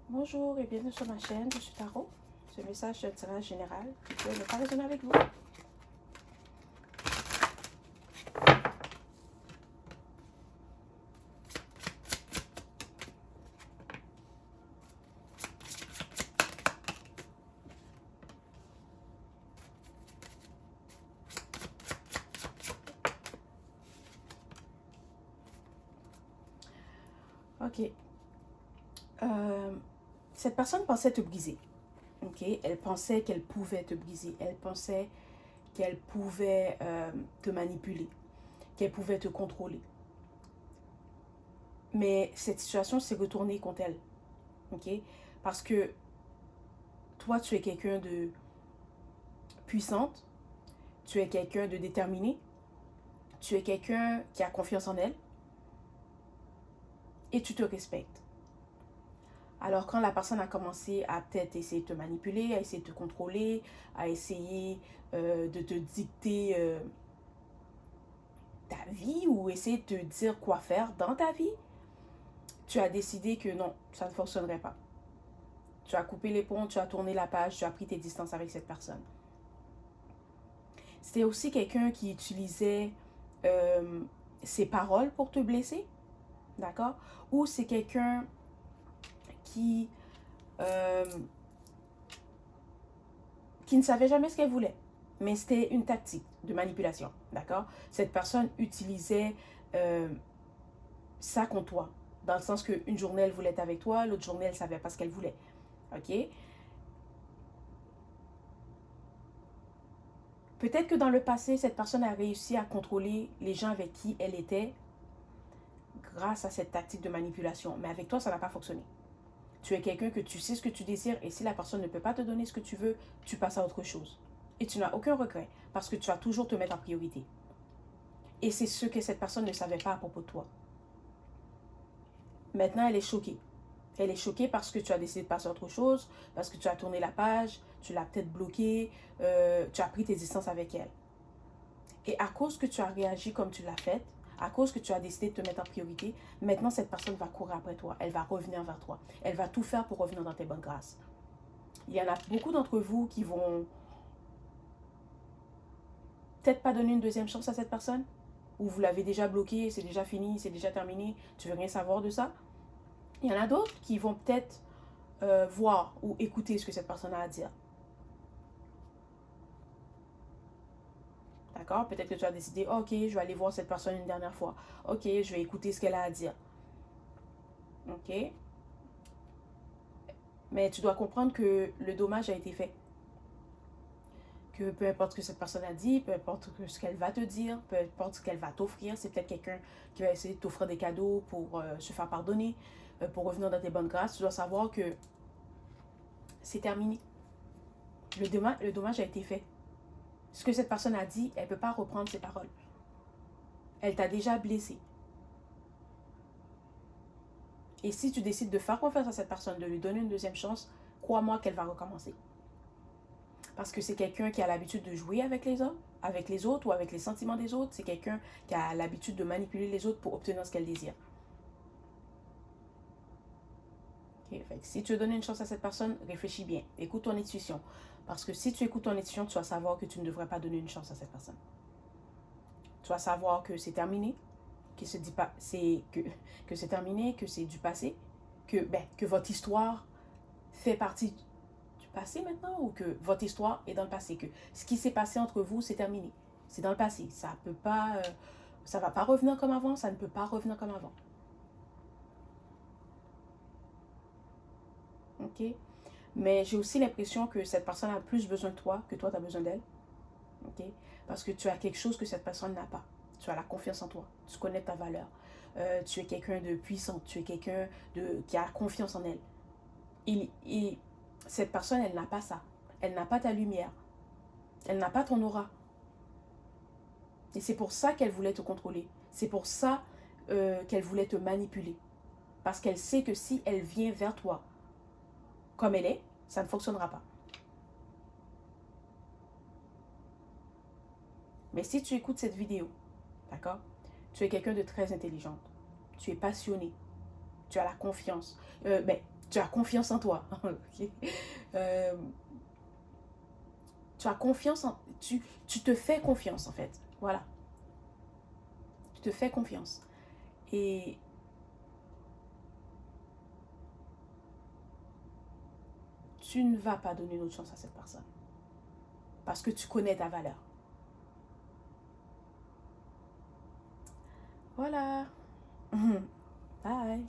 Bonjour et bienvenue sur ma chaîne, je suis Tarot. Ce message est un tirage général qui peut ne pas résonner avec vous. Ok. Cette personne pensait te briser. Ok. Elle pensait qu'elle pouvait te briser. Elle pensait qu'elle pouvait te manipuler, qu'elle pouvait te contrôler. Mais cette situation s'est retournée contre elle. Ok. Parce que toi, tu es quelqu'un de puissante, tu es quelqu'un de déterminé, tu es quelqu'un qui a confiance en elle et tu te respectes. Alors quand la personne a commencé à peut-être essayer de te manipuler, à essayer de te contrôler, à essayer de te dicter ta vie ou essayer de te dire quoi faire dans ta vie, tu as décidé que non, ça ne fonctionnerait pas. Tu as coupé les ponts, tu as tourné la page, tu as pris tes distances avec cette personne. C'était aussi quelqu'un qui utilisait euh, ses paroles pour te blesser, d'accord? Ou c'est quelqu'un qui, euh, qui ne savait jamais ce qu'elle voulait. Mais c'était une tactique de manipulation, d'accord? Cette personne utilisait ça contre toi. Dans le sens qu'une journée, elle voulait être avec toi, l'autre journée, elle ne savait pas ce qu'elle voulait. OK? Peut-être que dans le passé, cette personne a réussi à contrôler les gens avec qui elle était grâce à cette tactique de manipulation. Mais avec toi, ça n'a pas fonctionné. Tu es quelqu'un que tu sais ce que tu désires et si la personne ne peut pas te donner ce que tu veux, tu passes à autre chose. Et tu n'as aucun regret parce que tu vas toujours te mettre en priorité. Et c'est ce que cette personne ne savait pas à propos de toi. Maintenant, elle est choquée. Elle est choquée parce que tu as décidé de passer à autre chose, parce que tu as tourné la page, tu l'as peut-être bloquée, tu as pris tes distances avec elle. Et à cause que tu as réagi comme tu l'as fait, à cause que tu as décidé de te mettre en priorité, maintenant cette personne va courir après toi, elle va revenir vers toi, elle va tout faire pour revenir dans tes bonnes grâces. Il y en a beaucoup d'entre vous qui vont peut-être pas donner une deuxième chance à cette personne, ou vous l'avez déjà bloqué, c'est déjà fini, c'est déjà terminé, tu veux rien savoir de ça. Il y en a d'autres qui vont peut-être voir ou écouter ce que cette personne a à dire. D'accord? Peut-être que tu as décidé, ok, je vais aller voir cette personne une dernière fois. Ok, je vais écouter ce qu'elle a à dire. Ok? Mais tu dois comprendre que le dommage a été fait. Que peu importe ce que cette personne a dit, peu importe ce qu'elle va te dire, peu importe ce qu'elle va t'offrir, c'est peut-être quelqu'un qui va essayer de t'offrir des cadeaux pour se faire pardonner, pour revenir dans tes bonnes grâces. Tu dois savoir que c'est terminé. Le dommage a été fait. Ce que cette personne a dit, elle ne peut pas reprendre ses paroles. Elle t'a déjà blessé. Et si tu décides de faire confiance à cette personne, de lui donner une deuxième chance, crois-moi qu'elle va recommencer. Parce que c'est quelqu'un qui a l'habitude de jouer avec les hommes, avec les autres ou avec les sentiments des autres. C'est quelqu'un qui a l'habitude de manipuler les autres pour obtenir ce qu'elle désire. Okay? Fait que si tu veux donner une chance à cette personne, réfléchis bien. Écoute ton intuition. Parce que si tu écoutes ton intuition, tu vas savoir que tu ne devrais pas donner une chance à cette personne. Tu vas savoir que c'est terminé, que c'est terminé, que c'est du passé, que votre histoire fait partie du passé maintenant ou que votre histoire est dans le passé, que ce qui s'est passé entre vous, c'est terminé. C'est dans le passé. Ça peut pas, ça va pas revenir comme avant, ça ne peut pas revenir comme avant. Ok? Mais j'ai aussi l'impression que cette personne a plus besoin de toi que toi, tu as besoin d'elle. Ok? Parce que tu as quelque chose que cette personne n'a pas. Tu as la confiance en toi. Tu connais ta valeur. Tu es quelqu'un de puissant. Tu es quelqu'un qui a confiance en elle. Et cette personne, elle n'a pas ça. Elle n'a pas ta lumière. Elle n'a pas ton aura. Et c'est pour ça qu'elle voulait te contrôler. C'est pour ça qu'elle voulait te manipuler. Parce qu'elle sait que si elle vient vers toi comme elle est, ça ne fonctionnera pas. Mais si tu écoutes cette vidéo, d'accord? Tu es quelqu'un de très intelligente. Tu es passionné. Tu as la confiance. Tu as confiance en toi. Ok. Euh, tu as confiance en... Tu te fais confiance, en fait. Voilà. Tu te fais confiance. Et tu ne vas pas donner une autre chance à cette personne. Parce que tu connais ta valeur. Voilà. Bye.